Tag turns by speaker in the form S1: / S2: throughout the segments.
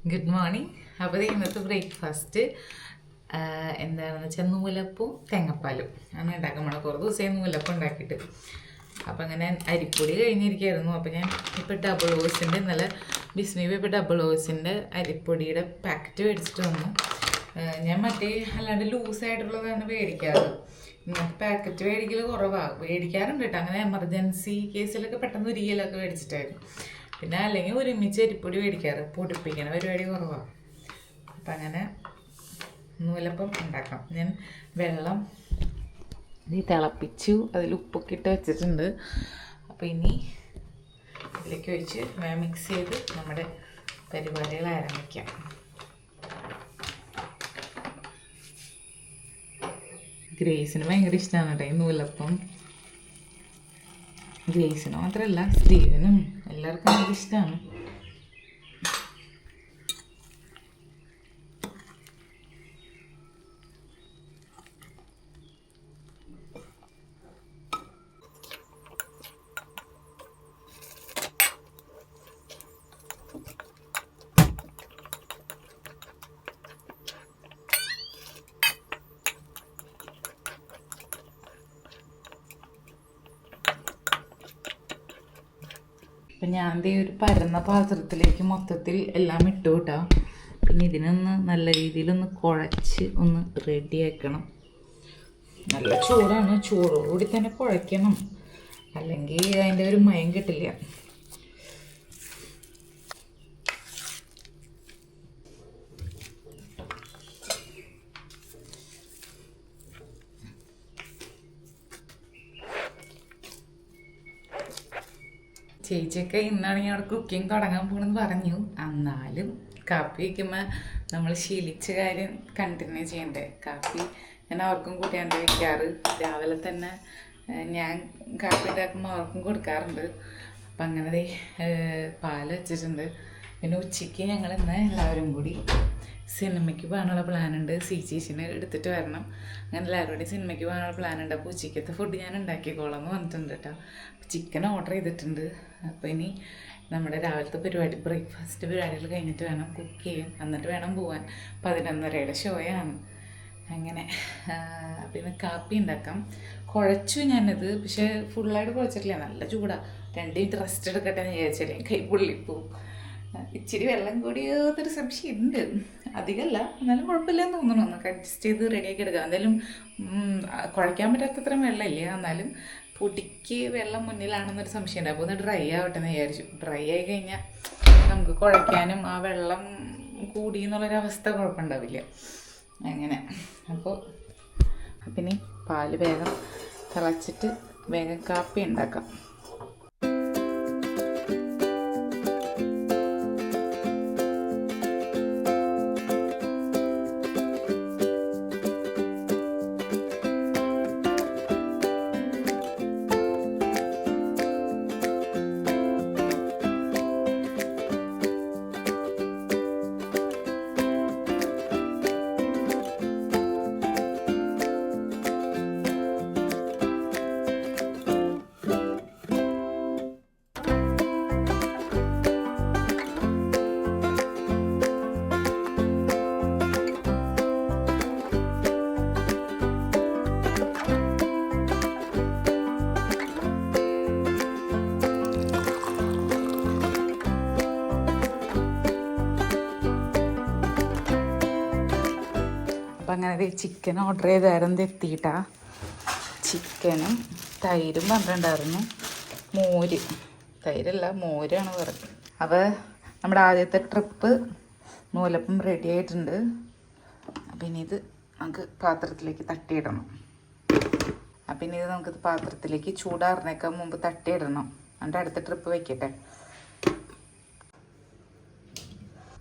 S1: Good morning. അപ്പോൾ ഇന്നത്തെ breakfast എന്താണെന്ന് വെച്ചാൽ നൂലപ്പവും തേങ്ങാപ്പാലും അങ്ങനെ ഉണ്ടാക്കാം. നമ്മൾ കുറേ ദിവസമായി നൂലപ്പം ഉണ്ടാക്കിയിട്ട്. അപ്പം അങ്ങനെ അരിപ്പൊടി കഴിഞ്ഞിരിക്കുകയായിരുന്നു. അപ്പോൾ ഞാൻ ഇപ്പോൾ ഡബിൾ ഓസിൻ്റെ ഇന്നലെ ബിസ്മി ഇപ്പോൾ ഡബിൾ ഓസിൻ്റെ അരിപ്പൊടിയുടെ പാക്കറ്റ് മേടിച്ചിട്ട് വന്നു. ഞാൻ മറ്റേ അല്ലാണ്ട് ലൂസായിട്ടുള്ളതാണ് മേടിക്കാറ്. ഇന്നത്തെ പാക്കറ്റ് മേടിക്കൽ കുറവാണ്. മേടിക്കാറുണ്ട് കേട്ടോ, അങ്ങനെ എമർജൻസി കേസിലൊക്കെ പെട്ടെന്ന് ഉരിയലൊക്കെ മേടിച്ചിട്ടായിരുന്നു. പിന്നെ അല്ലെങ്കിൽ ഒരുമിച്ച് അരിപ്പൊടി മേടിക്കാറ്, പൊടിപ്പിക്കണ പരിപാടി കുറവാണ്. അപ്പം അങ്ങനെ നൂലപ്പം ഉണ്ടാക്കാം. ഞാൻ വെള്ളം തിളപ്പിച്ചു, അതിൽ ഉപ്പൊക്കെ ഇട്ട് വെച്ചിട്ടുണ്ട്. അപ്പോൾ ഇനി ഇതിലേക്ക് ഒഴിച്ച് മിക്സ് ചെയ്ത് നമ്മുടെ പരിപാടികൾ ആരംഭിക്കാം. ഗ്രേസിന് ഭയങ്കര ഇഷ്ടമാണ് കേട്ടോ ഈ നൂലപ്പം. ഗ്രേസിന് മാത്രമല്ല സ്റ്റീവനും എല്ലാവർക്കും ഭയങ്കര ഇഷ്ടമാണ്. അപ്പം ഞാൻ ഒരു പരന്ന പാത്രത്തിലേക്ക് മൊത്തത്തിൽ എല്ലാം ഇട്ടു കേട്ടോ. പിന്നെ ഇതിനൊന്ന് നല്ല രീതിയിലൊന്ന് കുഴച്ച് ഒന്ന് റെഡിയാക്കണം. നല്ല ചൂടാണ്, ചൂടോടുകൂടി തന്നെ കുഴയ്ക്കണം, അല്ലെങ്കിൽ അതിൻ്റെ ഒരു മയം കിട്ടില്ല. ചേച്ചിയൊക്കെ ഇന്നാണെങ്കിൽ അവിടെ കുക്കിംഗ് തുടങ്ങാൻ പോകണമെന്ന് പറഞ്ഞു. എന്നാലും കാപ്പി വയ്ക്കുമ്പോൾ നമ്മൾ ശീലിച്ച കാര്യം കണ്ടിന്യൂ ചെയ്യണ്ടേ. കാപ്പി ഞാൻ അവർക്കും കൂട്ടിയാണ്ട് വയ്ക്കാറ്. രാവിലെ തന്നെ ഞാൻ കാപ്പി ഉണ്ടാക്കുമ്പോൾ അവർക്കും കൊടുക്കാറുണ്ട്. അപ്പം അങ്ങനെ പാല് വെച്ചിട്ടുണ്ട്. പിന്നെ ഉച്ചയ്ക്ക് ഞങ്ങൾ ഇന്ന് എല്ലാവരും കൂടി സിനിമയ്ക്ക് പോകാനുള്ള പ്ലാനുണ്ട്. ചേച്ചിനെ എടുത്തിട്ട് വരണം. അങ്ങനെ എല്ലാവരും കൂടി സിനിമയ്ക്ക് പോകാനുള്ള പ്ലാനുണ്ട്. അപ്പോൾ ഉച്ചയ്ക്കത്തെ ഫുഡ് ഞാൻ ഉണ്ടാക്കിക്കോളാം എന്ന് പറഞ്ഞിട്ടുണ്ട് കേട്ടോ. ചിക്കൻ ഓർഡർ ചെയ്തിട്ടുണ്ട്. അപ്പോൾ ഇനി നമ്മുടെ രാവിലത്തെ പരിപാടി ബ്രേക്ക്ഫാസ്റ്റ് പരിപാടികൾ കഴിഞ്ഞിട്ട് വേണം കുക്ക് ചെയ്യാൻ, എന്നിട്ട് വേണം പോകാൻ. 11:30 ഷോയാണ്. അങ്ങനെ പിന്നെ കാപ്പി ഉണ്ടാക്കാം. കുഴച്ചു ഞാനത്, പക്ഷേ ഫുള്ളായിട്ട് കുഴച്ചിട്ടില്ല, നല്ല ചൂടാണ്. 2 മിനിറ്റ് റെസ്റ്റ് എടുക്കട്ടെ എന്ന് വിചാരിച്ചാലേ കൈ പൊള്ളിപ്പോവും. ഇച്ചിരി വെള്ളം കൂടിയൊരു സംശയം ഉണ്ട്. അധികമല്ല, എന്നാലും കുഴപ്പമില്ലെന്ന് തോന്നുന്നു. ഒന്ന് അഡ്ജസ്റ്റ് ചെയ്ത് റെഡിയാക്കി എടുക്കാം. എന്തായാലും കുഴയ്ക്കാൻ പറ്റാത്തത്ര വെള്ളമില്ല, എന്നാലും പൊടിക്ക് വെള്ളം മുന്നിലാണെന്നൊരു സംശയം ഉണ്ട്. അപ്പോൾ ഒന്ന് ഡ്രൈ ആവട്ടെ എന്ന് വിചാരിച്ചു. ഡ്രൈ ആയി കഴിഞ്ഞാൽ നമുക്ക് കുഴയ്ക്കാനും ആ വെള്ളം കൂടി എന്നുള്ളൊരവസ്ഥ കുഴപ്പമുണ്ടാവില്ല. അങ്ങനെ അപ്പോൾ ഇനി പാല് വേഗം തിളച്ചിട്ട് വേഗം കാപ്പി ഉണ്ടാക്കാം. അപ്പം അങ്ങനെ ചിക്കൻ ഓർഡർ ചെയ്തായിരുന്നു, എത്തിയിട്ടാ. ചിക്കനും തൈരും പറഞ്ഞിട്ടുണ്ടായിരുന്നു. മോര്, തൈരല്ല മോരാണ് പറഞ്ഞത്. അപ്പോൾ നമ്മുടെ ആദ്യത്തെ ട്രിപ്പ് നൂലപ്പം റെഡി ആയിട്ടുണ്ട്. അപ്പം ഇനി ഇത് നമുക്ക് പാത്രത്തിലേക്ക് തട്ടിയിടണം. അപ്പം ഇനി ഇത് നമുക്ക് പാത്രത്തിലേക്ക് ചൂടാറിനേക്കാൾ മുമ്പ് തട്ടിയിടണം. എന്നിട്ട് അടുത്ത ട്രിപ്പ് വയ്ക്കട്ടെ.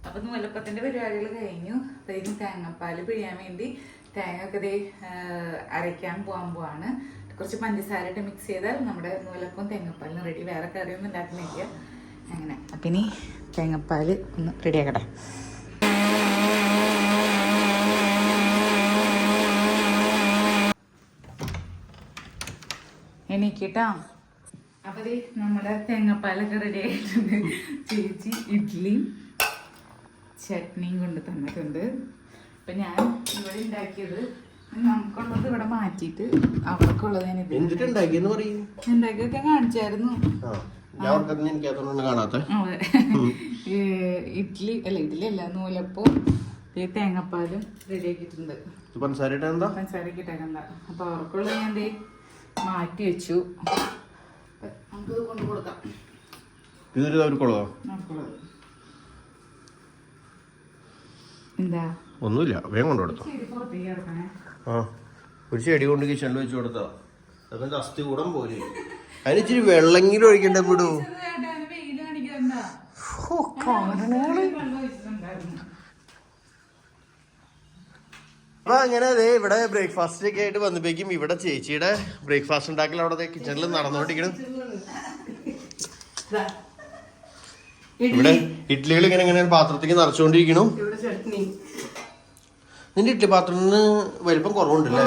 S1: അപ്പം നൂലപ്പത്തിൻ്റെ പരിപാടികൾ കഴിഞ്ഞു. അപ്പോഴേക്കും തേങ്ങാപ്പാൽ പിഴിയാൻ വേണ്ടി തേങ്ങ ഒക്കെ അരയ്ക്കാൻ പോവാണ്. കുറച്ച് പഞ്ചസാര ഇട്ട് മിക്സ് ചെയ്താൽ നമ്മുടെ നൂലപ്പം തേങ്ങാപ്പാലിന് റെഡി. വേറെ കറിയൊന്നും ഉണ്ടാക്കുന്നില്ല. അങ്ങനെ അപ്പം ഇനി തേങ്ങാപ്പാൽ ഒന്ന് റെഡിയാക്കട്ടെ. എനിക്കിട്ടാ അപ്പോൾ നമ്മുടെ തേങ്ങാപ്പാലൊക്കെ റെഡി ആയിട്ടുണ്ട്. ചേച്ചി ഇഡ്ഡലിയും ചട്നിയും കൊണ്ട് തന്നിട്ടുണ്ട്. അപ്പം ഞാൻ ഇവിടെ ഉണ്ടാക്കിയത് നമുക്കുള്ളത് ഇവിടെ മാറ്റിയിട്ട് അവർക്കുള്ളത് ഞാൻ ഉണ്ടാക്കിയൊക്കെ കാണിച്ചായിരുന്നു. ഇഡ്ഡലി അല്ല നൂലപ്പവും തേങ്ങാപ്പാലും റെഡിയാക്കിയിട്ടുണ്ട്. പഞ്ചസാരക്ക് ഇട്ടേക്കണ്ട. അപ്പൊ അവർക്കുള്ളത് ഞാൻ മാറ്റി വെച്ചു. നമുക്കിത് കൊണ്ടു കൊടുക്കാം. എന്താ
S2: ഒന്നുമില്ല, വേഗം കൊണ്ടു കൊടുത്തു. ഒരു ചെടി കൊണ്ട് കിച്ചണിൽ വെച്ച് കൊടുത്താ അതൊക്കെ അസ്ഥി കൂടം പോലെ. അതിനിച്ചിരി വെള്ളെങ്കിലും ഒഴിക്കണ്ട വിടൂ. അപ്പൊ അങ്ങനെ അതെ ഇവിടെ ബ്രേക്ക്ഫാസ്റ്റ് ഒക്കെ ആയിട്ട് വന്നപ്പോഴേക്കും ഇവിടെ ചേച്ചിയുടെ ബ്രേക്ക്ഫാസ്റ്റ് ഉണ്ടാക്കൽ അവിടെ കിച്ചണിൽ നടന്നുകൊണ്ടിരിക്കണം. ഇവിടെ ഇഡ്ഡലികൾ ഇങ്ങനെ ഇങ്ങനെ പാത്രത്തേക്ക് നിറച്ചുകൊണ്ടിരിക്കണു. നിന്റെ ഇഡ്ഡലി പാത്രത്തിന് വലിപ്പം കുറവുണ്ടല്ലേ?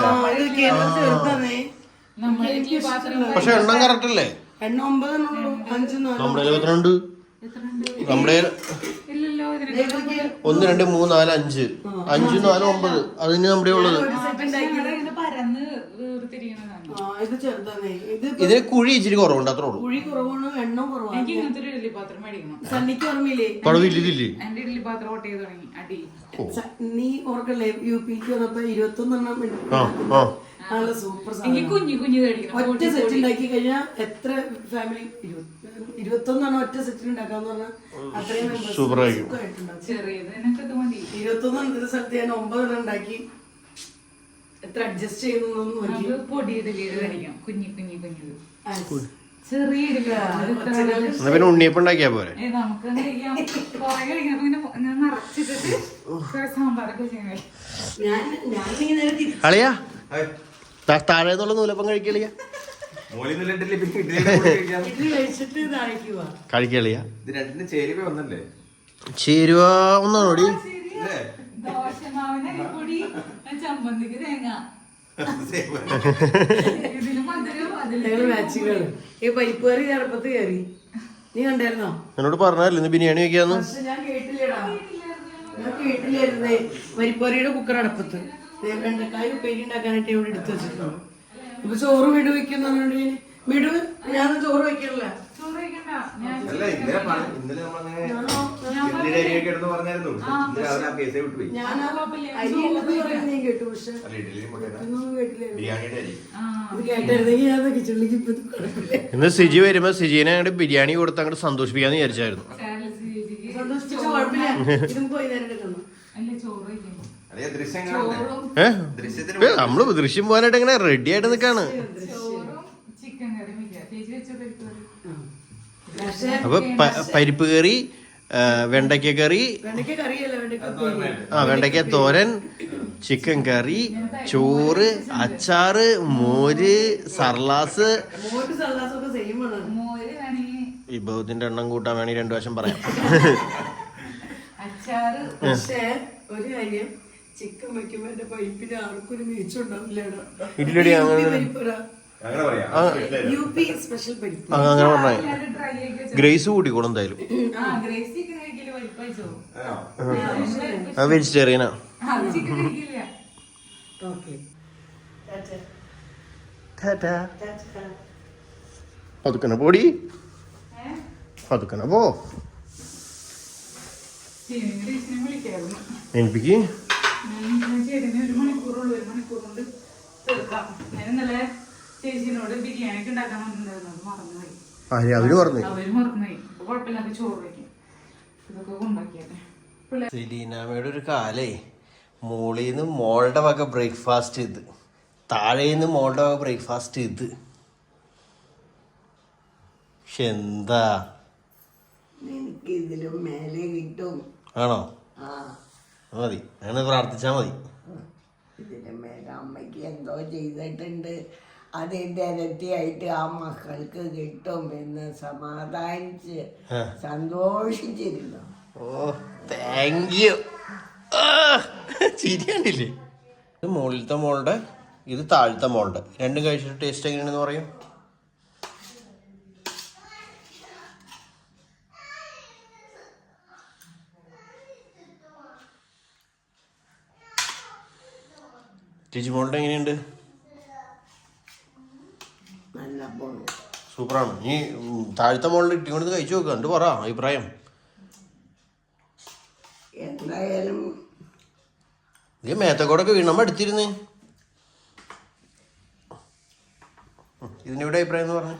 S2: പക്ഷെ എണ്ണം കറക്റ്റ് അല്ലേ? നമ്മുടെ 72, നമ്മുടെ 1 2 3 4 5 5 4 9 അതിന് നമ്മുടെ ഉള്ളത്. ഇതിന് കുഴി ഇച്ചിരി കുറവുണ്ട്, അത്രേ ഉള്ളൂ.
S3: നീ ഓർക്കല്ലേ UP-ക്ക് വന്നപ്പോ 21 ഒറ്റ സെറ്റ് ഉണ്ടാക്കി കഴിഞ്ഞാൽ എത്ര ഫാമിലി 21 ഒറ്റ സെറ്റിൽ ഉണ്ടാക്കാന്ന് പറഞ്ഞാൽ അത്രയും 21 സ്ഥലത്ത് ഞാൻ 9 ഉണ്ടാക്കി. എത്ര അഡ്ജസ്റ്റ് ചെയ്യുന്നൊന്നും
S2: പിന്നെ ഉണ്ണിയപ്പം ഉണ്ടാക്കിയാ പോരെ. അളിയാ താഴെ നിന്നുള്ള നൂലപ്പം കഴിക്കളിയാ കഴിക്കളിയാ ചേരുവ ഒന്നാണോടി.
S3: പരിപ്പ് കറി ചെറുപ്പത്ത് കയറി. നീ കണ്ടായിരുന്നോ?
S2: എന്നോട് പറഞ്ഞല്ലേ ഇന്ന് ബിരിയാണി വെക്കാന്ന്.
S3: ഞാൻ കേട്ടില്ലായിരുന്നേ. പരിപ്പറിയുടെ കുക്കർ അടുപ്പത്ത് വെണ്ടക്കായ ഉപ്പേരി ഉണ്ടാക്കാനായിട്ട് ഇവിടെ എടുത്ത് വെച്ചിട്ടുണ്ട്. ഇപ്പൊ ചോറ് വീട് വെക്കുന്ന വീട് ഞാൻ ചോറ് വെക്കണില്ല. ഞാൻ അരി ഉള്ളത് പറയുന്നത് കേട്ടു. പക്ഷെ ഒന്നും കേട്ടിരുന്നെങ്കിൽ ഞാൻ കിച്ചണിലേക്ക്
S2: ഇന്ന് സിജി വരുമ്പോ സിജീനെ അങ്ങോട്ട് ബിരിയാണി കൊടുത്ത് അങ്ങോട്ട് സന്തോഷിപ്പിക്കാന്ന് വിചാരിച്ചായിരുന്നു.
S3: സന്തോഷിപ്പിച്ച കുഴപ്പമില്ല. ഇതും പോയി നേരം എടുക്കുന്നു.
S2: നമ്മള് ദൃശ്യം പോകാനായിട്ട് ഇങ്ങനെ റെഡി ആയിട്ട് നിക്കാണ്. അപ്പൊ പരിപ്പ് കറി, വെണ്ടയ്ക്ക കറി, വെണ്ടയ്ക്ക തോരൻ, ചിക്കൻ കറി, ചോറ്, അച്ചാറ്, മോര്, സർലാസ്. വിഭവത്തിന്റെ എണ്ണം കൂട്ടാൻ വേണമെങ്കിൽ 2 വശം പറയാം.
S3: ഒരു കാര്യം, ചിക്കൻ വെക്കുമ്പോ എന്റെ പൈപ്പിന് ആർക്കൊരു വീഴ്ചയുണ്ടാവില്ല. UP സ്പെഷ്യൽ പരിപ്പ്
S2: അങ്ങനെ പറഞ്ഞേ. ഗ്രേസ് കൂട്ടിക്കോളും എന്തായാലും. വെജിറ്റേറിയനാ. പതുക്കനെ പോടി, പതുക്കനെ പോ. എനിക്ക് അവര് പറഞ്ഞു സെലീനാമയുടെ ഒരു കാലേ മോളിന്ന് മോളുടെ വക ബ്രേക്ക്ഫാസ്റ്റ് ഇത്, താഴേന്ന് മോളുടെ വക ബ്രേക്ക്ഫാസ്റ്റ് ഇത്. പക്ഷെ എന്താ
S3: ഇതിലും മേലെ കിട്ടും.
S2: ആണോ? മതി, അങ്ങനെ പ്രാർത്ഥിച്ചാ മതി.
S3: ഇതിലും മേലെ അമ്മയ്ക്ക് എന്തോ ചെയ്തിട്ടുണ്ട്, അതിന്റെ ഇരട്ടിയായിട്ട് ആ മക്കൾക്ക് കിട്ടും എന്ന് സമാധാനിച്ച് സന്തോഷിച്ചിരുന്നു.
S2: ഓ താങ്ക് യു. ചിരിയാണ്ടില്ലേ? ഇത് മുകളിലത്തെ മോളുടെ, ഇത് താഴത്തെ മോളുടെ. രണ്ടും കഴിച്ചിട്ട് ടേസ്റ്റ് എങ്ങനെയാണെന്ന് പറയും. ലിജിമോളുടെ എങ്ങനെയുണ്ട്?
S3: നല്ല പോണു.
S2: സൂപ്പറാണ്. നീ താഴത്തെ മോളിൽ ഇട്ടിക്കൊണ്ട് കഴിച്ചു നോക്കുക, എന്നിട്ട് പറ അഭിപ്രായം.
S3: എന്തായാലും
S2: ഇത് മേത്തക്കോടൊക്കെ വീണമ്മ എടുത്തിരുന്ന്. ഇതിനിവിടെ അഭിപ്രായം എന്ന് പറഞ്ഞു.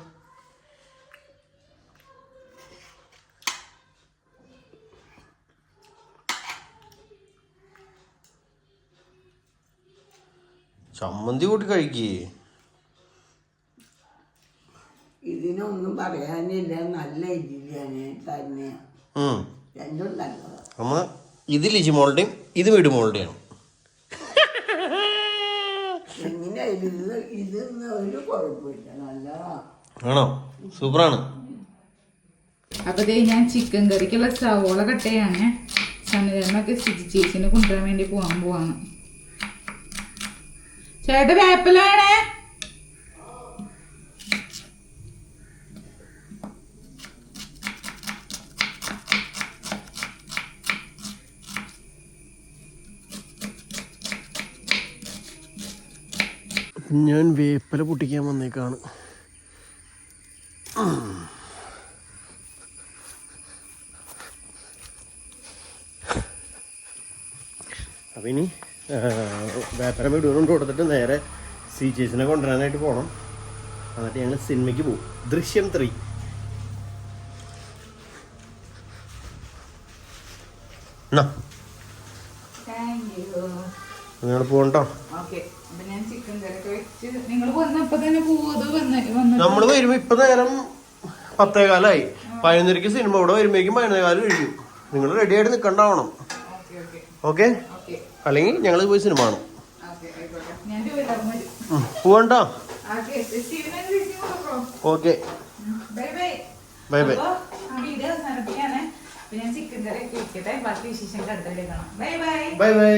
S2: ചമ്മന്തി കൂട്ടി കഴിക്കേ.
S3: ഇതിനൊന്നും പറയാനില്ല, നല്ല ഇതിലാണ് തന്നെ. രണ്ടും നല്ലതാണ്.
S2: നമ്മ ഇത് ലിജിമോളുടെയും ഇത് വീടുമോളുടെയാണ്.
S3: എങ്ങനെയായാലും ഇതൊന്നും ഒരു കുഴപ്പമില്ല, നല്ലതാണ്.
S2: ആണോ? സൂപ്പറാണ്.
S1: അപ്പൊ ഞാൻ ചിക്കൻ കറിക്കുള്ള സവോള കട്ടയാണ്. സന്നിധാനമൊക്കെ സ്ഥിതി ചേച്ചിനെ കൊണ്ടുവരാൻ വേണ്ടി പോവാണ്. ചേട്ടാ വേപ്പില വേണേ.
S2: ഞാൻ വേപ്പില പൊട്ടിക്കാൻ വന്നേക്കാണ്. അപ്പം ഇനി വേപ്പര വീടുകൊണ്ട് കൊടുത്തിട്ട് നേരെ സി ചേച്ചിനെ കൊണ്ടുവരാനായിട്ട് പോകണം. എന്നിട്ട് ഞങ്ങൾ സിനിമയ്ക്ക് പോകും. ദൃശ്യം 3. എന്നാ നിങ്ങൾ പോകണ്ടോ? നമ്മൾ വരുമ്പോ ഇപ്പൊ നേരം 10:15. 11:00 സിനിമ. ഇവിടെ വരുമ്പോഴേക്കും 11:15 കഴിയും. നിങ്ങൾ റെഡി ആയിട്ട് നിൽക്കണ്ടാവണം. ഓക്കെ? അല്ലെങ്കിൽ ഞങ്ങൾ പോയി സിനിമ കാണും. പോവണ്ടോ? Okay, bye bye.
S1: ഞാൻ ചിക്കൻ കറി ഒക്കെ വെക്കട്ടെ. ബാക്കി വിശേഷം കണ്ടല്ലേ കാണാം. Bye bye.
S2: Bye by.